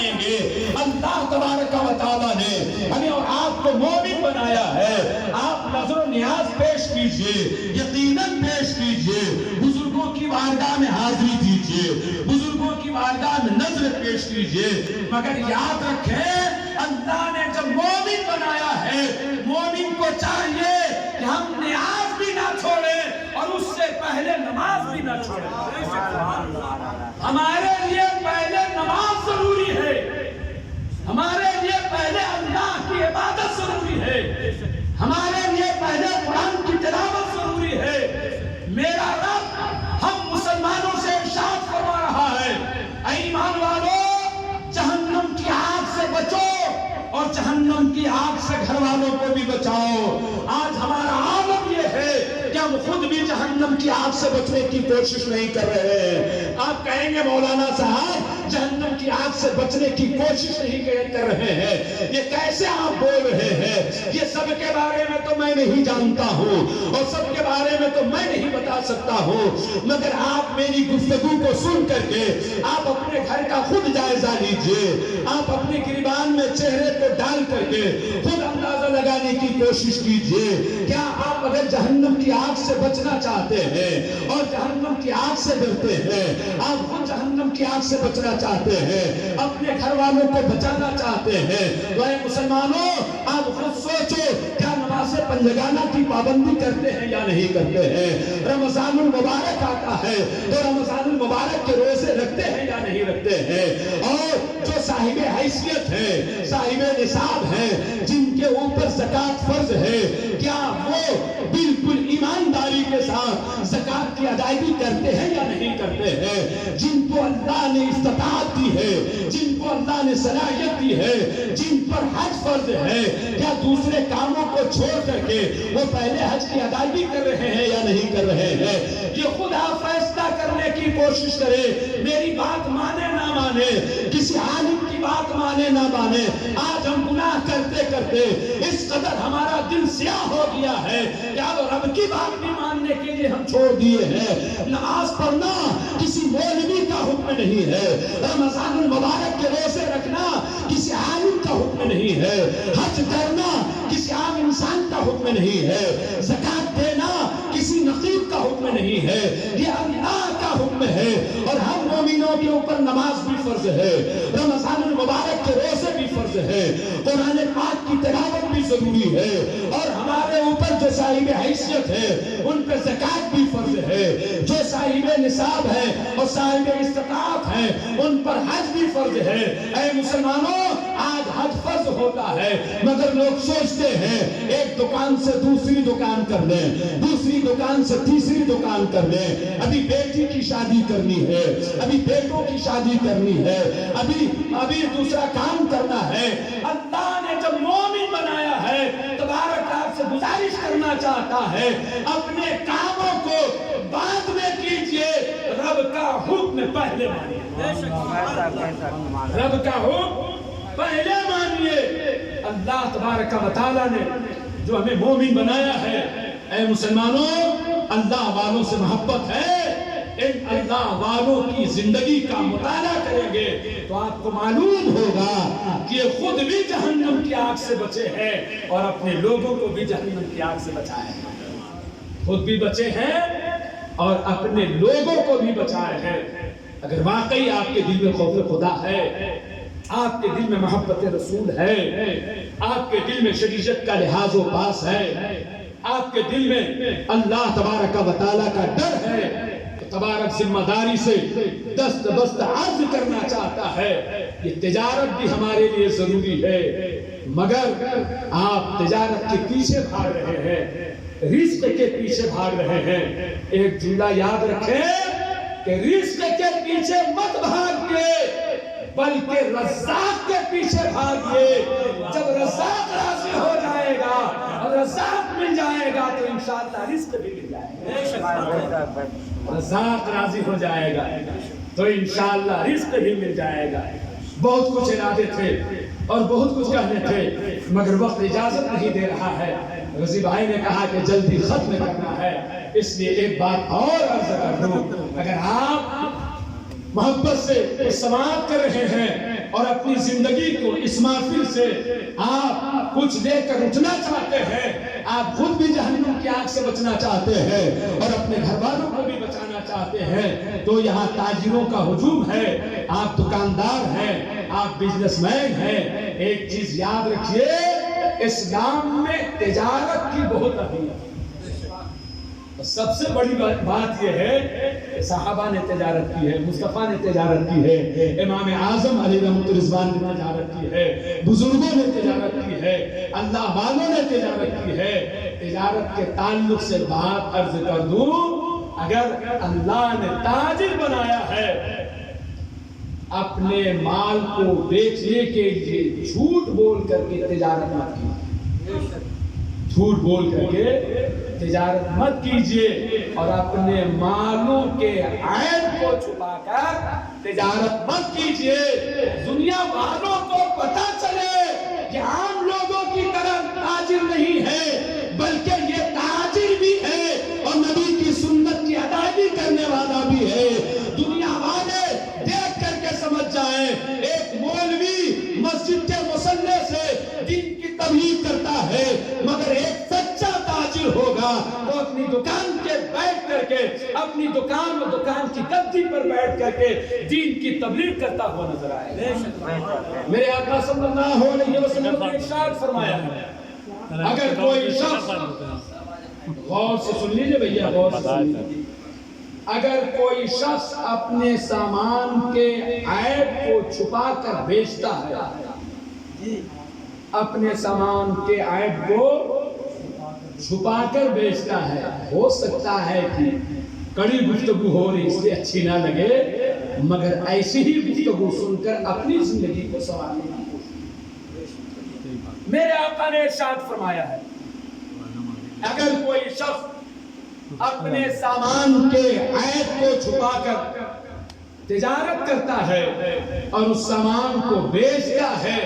جائیں گے۔ اللہ تبارک و تعالیٰ نے ہمیں اور آپ کو مومن بنایا ہے۔ آپ نظر و نیاز پیش کیجئے، یقیناً پیش کیجئے، بزرگوں کی بارگاہ میں حاضری دیجئے، بزرگوں کی بارگاہ میں نظر پیش کیجئے، مگر یاد رکھیں اللہ نے جب مومن بنایا ہے، مومن کو چاہیے کہ ہم نیاز بھی نہ چھوڑیں اور اس سے پہلے نماز بھی نہ چھوڑیں۔ ہمارے لیے پہلے نماز ضروری ہے، ہمارے لیے پہلے اللہ کی عبادت ضروری ہے، ہمارے لیے پہلے قرآن کی تلاوت ضروری ہے۔ میرا رب ہم مسلمانوں سے ارشاد فرما رہا ہے، اے ایمان والو جہنم کی آگ سے بچو اور جہنم کی آگ سے گھر والوں کو بھی بچاؤ۔ آج ہمارا عالم یہ ہے کہ ہم خود بھی جہنم کی آگ سے بچنے کی کوشش نہیں کر رہے ہیں۔ آپ کہیں گے مولانا صاحب جہنم کی آگ سے بچنے کی کوشش نہیں کر رہے ہیں، یہ کیسے آپ بول رہے ہیں؟ یہ سب کے بارے میں تو میں نہیں جانتا ہوں اور سب کے بارے میں تو میں نہیں بتا سکتا ہوں، مگر آپ میری گفتگو کو سن کر کے آپ اپنے گھر کا خود جائزہ لیجئے، آپ اپنے گریبان میں چہرے کو ڈال کر کے خود اندازہ لگانے کی کوشش کیجئے۔ کیا آپ اگر جہنم کی آگ سے بچنا چاہتے ہیں اور جہنم کی آگ سے ڈرتے ہیں، آپ خود جہنم کی آگ سے بچنا چاہتے ہیں، اپنے گھر والوں کو بچانا چاہتے ہیں، تو اے مسلمانوں آپ خود سوچو کیا نماز پنجگانہ کی پابندی کرتے ہیں یا نہیں کرتے ہیں؟ رمضان المبارک آتا ہے تو رمضان المبارک کے روزے رکھتے ہیں یا نہیں رکھتے ہیں؟ اور جو صاحب حیثیت ہے، صاحب نصاب ہے، جن کے اوپر زکوٰۃ فرض ہے، کیا وہ بالکل ایمانداری کے ساتھ زکوٰۃ کی ادائیگی کرتے ہیں یا نہیں کرتے ہیں؟ جن کو اللہ نے استطاعت دی ہے، جن کو اللہ نے صلاحیت دی ہے، جن پر حج فرض ہے، کیا دوسرے کاموں کو چھوڑ کر کے وہ پہلے حج کی ادائیگی کر رہے ہیں یا نہیں کر رہے ہیں؟ یہ خود آپ فیصلہ کرنے کی کوشش کریں۔ میری بات مانے نہ مانے، کسی عالم کی بات مانے نہ مانے، آج ہم گناہ کرتے کرتے اس قدر ہمارا دل سیاہ ہو گیا ہے کہ اب رب کی بات بھی ماننے کے لیے ہم چھوڑ دیے ہیں۔ نماز پڑھنا کسی مولوی کا حکم نہیں ہے، رمضان المبارک کے روزے رکھنا کسی عالم کا حکم نہیں ہے، حج کرنا کسی عام انسان کا حکم نہیں ہے، زکوٰۃ دینا کسی نقیب کا حکم نہیں ہے، یہ اللہ کا حکم ہے۔ اور ہم مومنوں کے اوپر نماز بھی فرض ہے، رمضان المبارک کے روزے بھی فرض ہے، قرآن پاک کی تلاوت بھی ضروری ہے، اور ہمارے اوپر جو صاحب حیثیت ہے ان پہ زکوٰۃ بھی فرض ہے، جو صاحب نصاب ہے اور صاحب استطاعت ہے ان پر حج بھی فرض ہے۔ اے مسلمانوں آج حج فرض ہوتا ہے مگر لوگ سوچتے ہیں ایک دکان سے دوسری دکان کر لیں، دوسری دکان سے تیسری دکان کر لیں، ابھی بیٹی کی شادی کرنی ہے، ابھی بیٹوں کی شادی کرنی ہے، ابھی دوسرا کام کرنا ہے۔ اللہ نے جب مومن بنایا ہے تبارک آپ سے گزارش کرنا چاہتا ہے اپنے کاموں کو بعد میں کیجئے، رب کا حکم پہلے مانیے، رب کا حکم پہلے مانیے۔ اللہ تبارک و تعالیٰ نے جو ہمیں مومن بنایا ہے، اے مسلمانوں اللہ والوں سے محبت ہے، ان اللہ والوں کی زندگی کا مطالعہ کریں گے تو آپ کو معلوم ہوگا کہ یہ خود بھی جہنم کی آگ سے بچے ہیں اور اپنے لوگوں کو بھی جہنم کی آگ سے بچائے ہیں، خود بھی بچے ہیں اور اپنے لوگوں کو بھی بچائے ہیں۔ اگر واقعی آپ کے دل میں خوف خدا ہے، آپ کے دل میں محبت رسول ہے، آپ کے دل میں شریعت کا لحاظ و پاس ہے، آپ کے دل میں اللہ تبارک و تعالیٰ کا ڈر ہے، تبارک ذمہ داری سے دست بست عرض کرنا چاہتا ہے یہ تجارت بھی ہمارے لیے ضروری ہے، مگر آپ تجارت کے پیچھے بھاگ رہے ہیں، رزق کے پیچھے بھاگ رہے ہیں۔ ایک جملہ یاد رکھیں کہ رزق کے پیچھے مت بھاگیے بلکہ رزاق کے پیچھے بھاگیے۔ جب رزاق راضی ہو جائے گا اور رزاق مل جائے گا تو انشاءاللہ رزق بھی مل جائے گا، رزاق راضی ہو جائے گا تو انشاءاللہ رزق بھی مل جائے گا۔ بہت کچھ ارادے تھے اور بہت کچھ کہنے تھے مگر وقت اجازت نہیں دے رہا ہے۔ غازی بھائی نے کہا کہ جلدی ختم کرنا ہے، اس لیے ایک بات اور عرض کر دوں، اگر آپ محبت سے سماعت کر رہے ہیں اور اور اپنی زندگی کو اس محفل سے آپ کچھ لے کر اٹھنا چاہتے ہیں، آپ خود بھی جہنم کی آگ سے بچنا چاہتے ہیں اور اپنے گھر والوں کو بھی بچانا چاہتے ہیں، تو یہاں تاجروں کا ہجوم ہے، آپ دکاندار ہیں، آپ بزنس مین ہیں، ایک چیز یاد رکھیے، اسلام میں تجارت کی بہت اہمیت ہے۔ سب سے بڑی بات یہ ہے کہ صحابہ نے تجارت کی ہے، مصطفیٰ نے تجارت کی ہے، امام اعظم علیہ رحمۃ الرضوان نے تجارت کی ہے، بزرگوں نے تجارت کی ہے، اللہ والوں نے تجارت کی ہے۔ تجارت کے تعلق سے بات عرض کر دوں، اگر اللہ نے تاجر بنایا ہے، اپنے مال کو بیچنے کے لیے جھوٹ بول کر کے تجارت مت کیجیے، جھوٹ بول کر کے تجارت مت کیجیے، اور اپنے مالوں کے عیب کو چھپا کر تجارت مت کیجیے۔ دنیا والوں کو پتہ چلے کہ عام لوگوں کی طرح تاجر نہیں ہے، بلکہ یہ تاجر بھی ہے اور نبی کی سنت کی ادائیگی کرنے والا بھی ہے۔ دنیا والے دیکھ کر کے سمجھ جائیں، ایک مولوی مسجد کے مصلی سے دین کی تبلیغ کرتا ہے، مگر ایک سچا تاجر ہوگا تو اپنی دکان کے بیٹھ کر کے، اپنی دکان اور دکان کی گدی پر بیٹھ کر کے دین کی تبلیغ کرتا ہوا نظر آئے گا۔ میرے آقا صلی اللہ علیہ وسلم نے ارشاد فرمایا ہے، اگر کوئی شخص، غور سے سن لیجئے بھیا، غور سے سن لیجئے، اگر کوئی شخص اپنے سامان کے عیب کو چھپا کر بیچتا ہے، اپنے سامان کے عیب کو چھپا کر بیچتا ہے، ہو سکتا ہے کہ کڑی گفتگو ہو رہی اس لیے اچھی نہ لگے، مگر ایسی ہی گفتگو سن کر اپنی زندگی کو سنوارنے کی کوشش۔ میرے آقا نے ارشاد فرمایا ہے، اگر کوئی شخص اپنے سامان کے عیب کو چھپا کر تجارت کرتا ہے اور اس سامان کو بیچتا ہے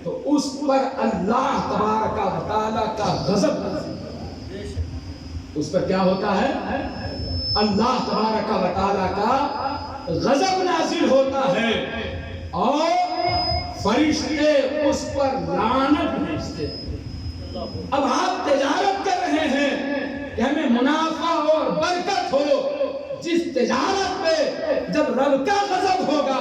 تو اس پر اللہ تبارک و تعالیٰ کا غضب نازل، اس پر کیا ہوتا ہے؟ اللہ تبارک و تعالیٰ کا غضب نازل ہوتا ہے اور فرشتے اس پر لعنت بھیجتے ہیں۔ اب آپ تجارت کر رہے ہیں کہ ہمیں منافع اور برکت ہو، جس تجارت پہ جب رب کا غضب ہوگا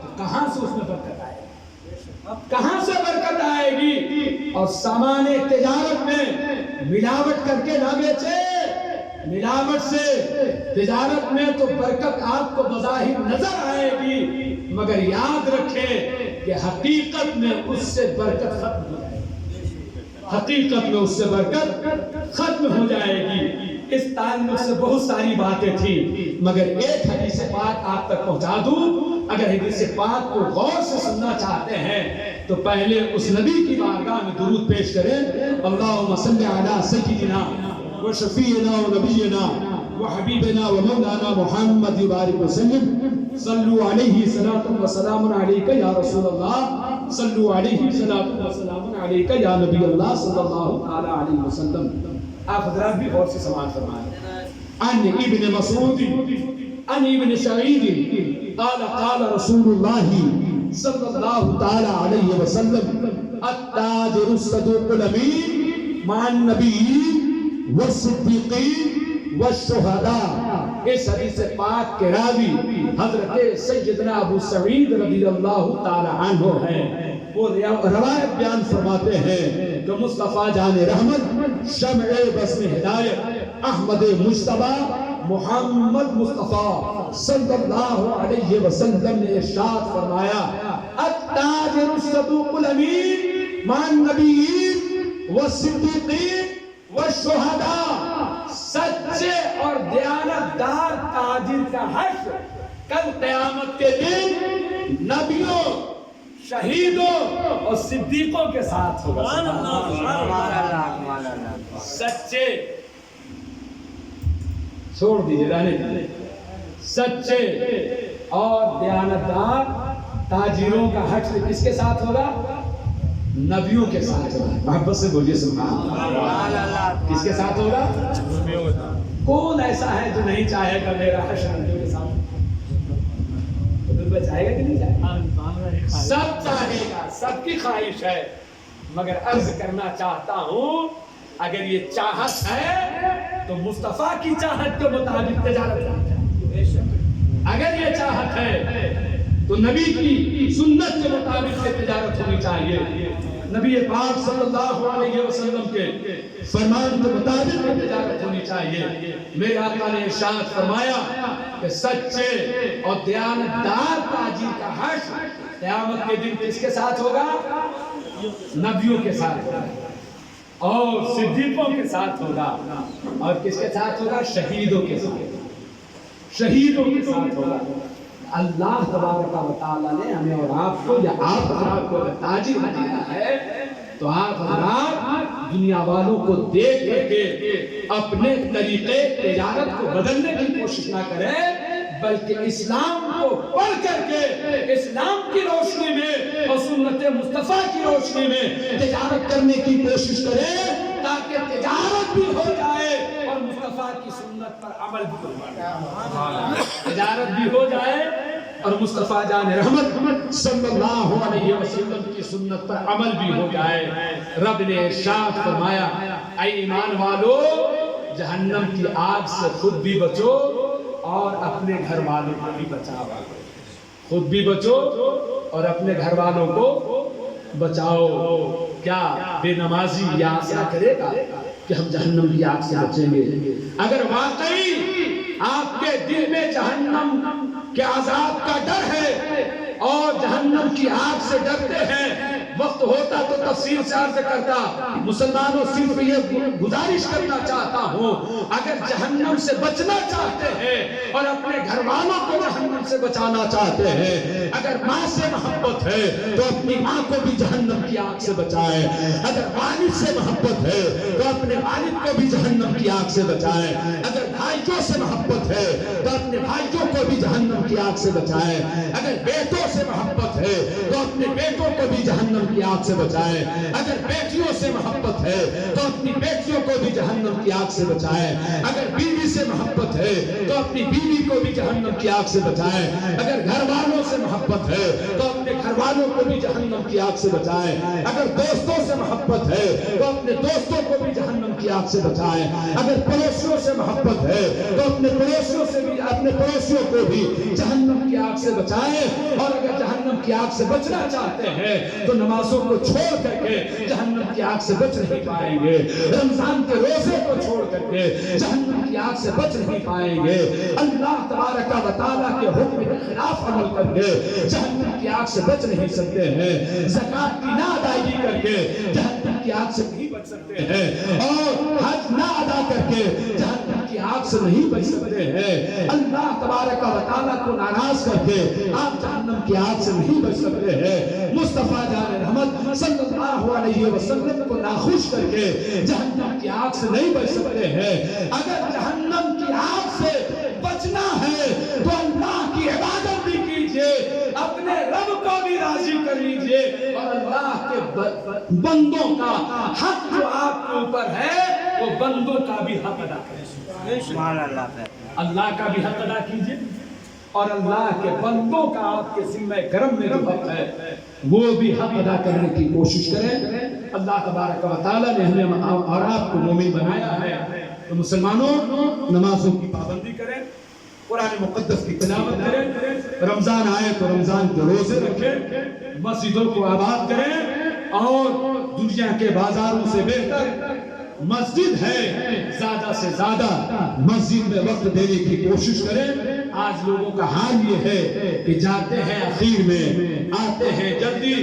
تو کہاں سے اس میں برکت آئے گی؟ کہاں سے برکت آئے گی؟ اور سامان تجارت میں ملاوٹ کر کے نہ بیچے، ملاوٹ سے تجارت میں تو برکت آپ کو بظاہر نظر آئے گی، مگر یاد رکھیں کہ حقیقت میں اس سے برکت ختم ہو جائے گی، حقیقت میں اس سے برکت ختم ہو جائے گی۔ اس تعلق سے بہت ساری باتیں تھیں، مگر ایک حدیث پاک آپ تک پہنچا دوں۔ اگر حدیث پاک کو غور سے سننا چاہتے ہیں تو پہلے اس نبی کی بارگاہ میں درود پیش کریں، اللہم صلی علی سیدنا و شفیعنا و نبینا و حبیبنا و مولانا محمد وبارک وسلم، صلو علیہ صلاۃ و سلام علیک یا رسول اللہ، صلو علیہ صلاۃ و سلام علیک یا نبی اللہ صلی اللہ علیہ وسلم۔ آپ حضرات بھی غور سے سماعت فرمائیں۔ عن ابن مسعود عن ابن سعید قال قال رسول اللہ صلی اللہ تعالی علیہ وسلم التاجر الصدوق الامین مع النبیین والصدیقین والشہداء۔ اس حدیث پاک کے راوی حضرت سیدنا ابو سعید رضی اللہ تعالی عنہ ہیں۔ وہ روایت بیان فرماتے ہیں کہ مصطفیٰ جان رحمت، شمع بزم ہدایت، احمد مجتبیٰ محمد مصطفیٰ صلی اللہ علیہ وسلم نے ارشاد فرمایا، التاجر الصدوق الامین مع النبیین والصدیقین والشہداء۔ سچے اور دیانتدار تاجر کا حشر کل قیامت کے دن نبیوں، شہیدوں اور صدیقوں کے ساتھ ہوگا۔ سچے چھوڑ دیجیے، رہنے دیجیے، سچے اور دیانتدار تاجروں کا حشر کس کے ساتھ ہوگا؟ نبیوں کے ساتھ ہوگا۔ محبت سے بولیے سبحان اللہ۔ کس کے ساتھ ہوگا؟ کون ایسا ہے جو نہیں چاہے گا میرا حشر نبیوں کے ساتھ؟ تو دل میں چاہے گا کہ نہیں چاہے گا؟ سب چاہے گا، سب کی خواہش ہے، مگر عرض کرنا چاہتا ہوں اگر یہ چاہت ہے تو مصطفیٰ کی چاہت کے مطابق تجارت کرنی چاہیے۔ اگر یہ چاہت ہے تو نبی کی سنت کے مطابق سے تجارت ہونی چاہیے، نبی پاک صلی اللہ علیہ وسلم کے فرمان کے مطابق تجارت ہونی چاہیے۔ میرے آقا نے ارشاد فرمایا کہ سچے اور دیانتدار تاجر کا حشر قیامت کے دن کس کے ساتھ ہوگا؟ نبیوں کے ساتھ ہوگا اور صدیقوں کے ساتھ ہوگا، اور کس کے ساتھ ہوگا؟ شہیدوں کے ساتھ، شہیدوں کے ساتھ ہوگا۔ اللہ تبارک و تعالیٰ نے ہمیں اور آپ کو یا آپ حضرات کو تاجر بنایا ہے، تو آپ حضرات دنیا والوں کو دیکھ کر کے اپنے طریقے تجارت کو بدلنے کی کوشش نہ کریں، بلکہ اسلام کو پڑھ کر کے اسلام کی روشنی میں اور سنت مصطفیٰ کی روشنی میں تجارت کرنے کی کوشش کریں، تاکہ تجارت بھی ہو جائے اور مصطفیٰ کی سنت پر عمل بھی ہو جائے، تجارت بھی ہو جائے اور مصطفیٰ جان رحمت صلی اللہ علیہ وسلم کی سنت پر عمل بھی ہو جائے۔ رب نے ارشاد فرمایا، اے ایمان والو جہنم کی آگ سے خود بھی بچو اور اپنے گھر والوں کو بھی بچاؤ، خود بھی بچو اور اپنے گھر والوں کو بچاؤ۔ کیا بے نمازی یہ آسا کرے گا کہ ہم جہنم کی آگ سے بچیں گے؟ اگر واقعی آپ کے دل میں جہنم کے عذاب کا ڈر ہے اور جہنم کی آگ سے ڈرتے ہیں، وقت ہوتا تو تفصیل سے عرض کرتا، مسلمانوں صرف یہ گزارش کرنا چاہتا ہوں، اگر جہنم سے بچنا چاہتے ہیں اور اپنے گھر والوں کو جہنم سے بچانا چاہتے ہیں، اگر ماں سے محبت ہے تو اپنی ماں کو بھی جہنم کی آگ سے بچائے، اگر والد سے محبت ہے تو اپنے والد کو بھی جہنم کی آگ سے بچائے، اگر بھائیوں سے محبت ہے تو اپنے بھائیوں کو بھی جہنم کی آگ سے بچائے، اگر بیٹوں سے محبت ہے تو اپنے بیٹوں کو بھی جہنم کی آگ سے بچائے، اگر بیٹیوں سے محبت ہے تو اپنی بیٹیوں کو بھی جہنم کی آگ سے بچائے، اگر بیوی سے محبت ہے تو اپنی بیوی کو بھی جہنم کی آگ سے بچائے، اگر گھر والوں سے محبت ہے تو اپنے گھر والوں کو بھی جہنم کی آگ سے بچائے، اگر دوستوں سے محبت ہے تو اپنے دوستوں کو بھی جہنم کی آگ سے بچائے، اگر پڑوسیوں سے محبت ہے تو اپنے پڑوسیوں سے بھی اپنے پڑوسیوں کو بھی جہنم کی آگ سے بچائے، اور اگر جہنم کی آگ سے بچنا چاہتے ہیں تو نمازوں کو چھوڑ کر کے جہنم کی آگ سے بچ نہیں پائیں گے، رمضان کے روزے کو چھوڑ کر کے جہنم کی آگ سے بچ نہیں پائیں گے، اللہ تبارک و تعالیٰ کے حکم کے خلاف عمل کر کے جہنم کی آگ سے بچ نہیں سکتے ہیں، زکوٰۃ کی نہ ادائیگی کر کے جہنم کی آگ سے نہیں بچ سکتے ہیں، اور حج نہ ادا کر کے جہنم کی آگ سے نہیں بچ سکتے ہیں، اللہ تبارک و تعالیٰ کو ناراض کر کے آپ جہنم کی آگ سے نہیں بچ سکتے ہیں، مصطفیٰ جان رحمت صلی اللہ علیہ وسلم کو ناخوش کر کے جہنم کی آگ سے نہیں بچ سکتے ہیں۔ اگر جہنم کی آگ سے بچنا ہے تو اللہ کی عبادت بھی کیجئے، اپنے رب کو بھی راضی کر لیجئے، اور اللہ کے بندوں کا حق جو آپ کے اوپر ہے وہ بندوں کا بھی حق ادا کریں، اللہ کا بھی حق ادا کیجئے اور اللہ کے بندوں کا آپ کے ذمہ کرم میں جو حق ہے وہ بھی حق ادا کرنے کی کوشش کریں۔ اللہ تبارک و تعالیٰ نے ہمیں اور آپ کو مومن بنایا ہے، تو مسلمانوں نمازوں کی پابندی کریں، قرآن مقدس کی تلاوت کریں، رمضان آئے تو رمضان کے روزے رکھیں، مسجدوں کو آباد کریں، اور دنیا کے بازاروں سے بہتر مسجد ہے، زیادہ سے زیادہ مسجد میں وقت دینے کی کوشش کریں۔ آج لوگوں کا حال یہ ہے کہ جاتے ہیں اخیر میں، آتے ہیں جلدی،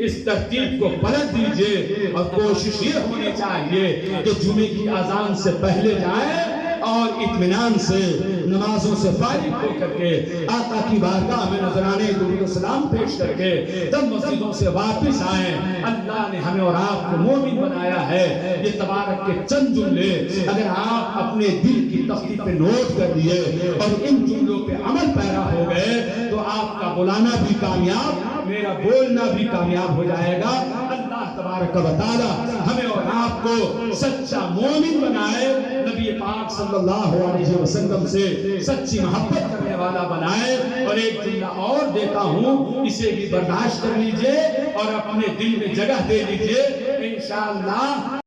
اس ترتیب کو پلٹ دیجئے، اور کوشش یہ ہونی چاہیے کہ جمعے کی اذان سے پہلے جائیں اور اطمینان سے نمازوں سے فارغ ہو کر کے آقا کی بارگاہ میں نذرانے درود و سلام پیش کر کے تب مسجدوں سے واپس آئیں۔ اللہ نے ہمیں اور آپ کو مومن بنایا ہے۔ یہ تبارک کے چند جملے اگر آپ اپنے دل کی تختی پہ نوٹ کر دیے اور ان جملوں پہ عمل پیرا ہو گئے تو آپ کا بلانا بھی کامیاب، میرا بولنا بھی کامیاب ہو جائے گا۔ اللہ تبارک و تعالی ہمیں اور آپ کو سچا مومن بنائے، نبی پاک صلی اللہ علیہ وسلم سے سچی محبت کرنے والا بنائے. اور ایک جملہ اور دیتا ہوں، اسے بھی برداشت کر لیجئے اور اپنے دل میں جگہ دے لیجئے. انشاءاللہ